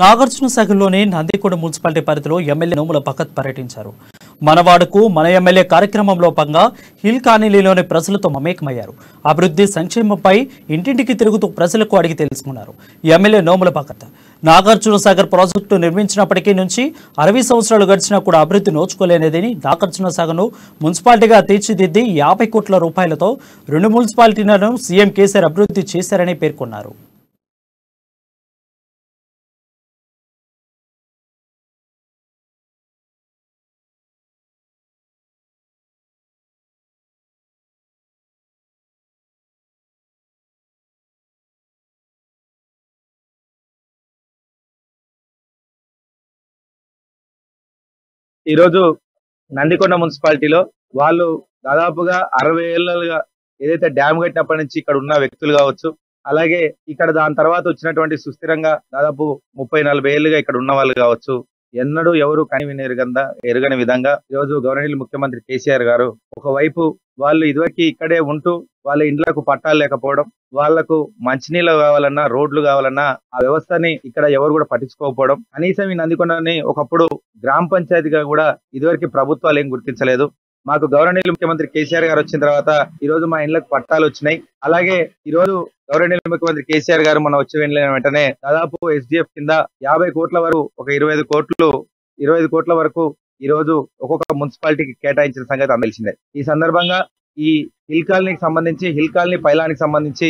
నాగార్జునసాగర్లోని Nandikonda municipality పరిధిలో MLA Nomula Bhagat పర్యటించారు. మనవాడకు మన ఎమ్మెల్యే కార్యక్రమంలో భాగంగా హిల్ కాలనీలోని ప్రజలతో మమేకమయ్యారు. అభివృద్ధి సంక్షేమంపై ఇంటింటికి తిరుగుతూ ప్రజలకు అడిగి తెలుసుకున్నారు. ఎమ్మెల్యే నోముల భగత్ నాగార్జునసాగర్ ప్రాజెక్టు నిర్మించినప్పటికీ నుంచి 60 సంవత్సరాలు గడిచినా కూడా అభివృద్ధి నోచుకోలేనిదని, నాగార్జునసాగర్ను మున్సిపాలిటీగా తీర్చిదిద్ది 50 కోట్ల రూపాయలతో 2 మున్సిపాలిటీలను సీఎం కేసీఆర్ అభివృద్ధి చేశారని పేర్కొన్నారు. ఈరోజు నందికొండ మున్సిపాలిటీలో వాళ్ళు దాదాపుగా 60 ఏళ్ళుగా ఏదైతే డ్యామ్ కట్టినప్పటి నుంచి ఇక్కడ ఉన్న వ్యక్తులు కావచ్చు, అలాగే ఇక్కడ దాని తర్వాత వచ్చినటువంటి సుస్థిరంగా దాదాపు 30-40 ఏళ్ళుగా ఇక్కడ ఉన్న వాళ్ళు కావచ్చు, ఎన్నడూ ఎవరు కని ఎరుగని విధంగా ఈరోజు గవర్నర్ ముఖ్యమంత్రి కేసీఆర్ గారు ఒకవైపు వాళ్ళు ఇదివరకు ఇక్కడే ఉంటూ వాళ్ళ ఇండ్లకు పట్టాలు లేకపోవడం, వాళ్లకు మంచినీళ్ళు కావాలన్నా, రోడ్లు కావాలన్నా ఆ వ్యవస్థని ఇక్కడ ఎవరు కూడా పట్టించుకోకపోవడం, కనీసం ఈ నందికొండని ఒకప్పుడు గ్రామ పంచాయతీగా కూడా ఇదివరకు ప్రభుత్వాలు ఏం గుర్తించలేదు. మాకు గవర్నర్ ముఖ్యమంత్రి కేసీఆర్ గారు వచ్చిన తర్వాత ఈ రోజు మా ఇండ్లకు పట్టాలు వచ్చినాయి. అలాగే ఈ రోజు గవర్నర్ ముఖ్యమంత్రి కేసీఆర్ గారు మన వచ్చి వెళ్ళిన వెంటనే దాదాపు ఎస్డిఎఫ్ కింద 50 కోట్ల వరకు ఒక 25 కోట్ల వరకు ఈ రోజు ఒక్కొక్క మున్సిపాలిటీకి కేటాయించిన సంగతి తెలిసిందే. ఈ సందర్భంగా ఈ హిల్ కాలనీకి సంబంధించి, హిల్ కాలనీ పైలానికి సంబంధించి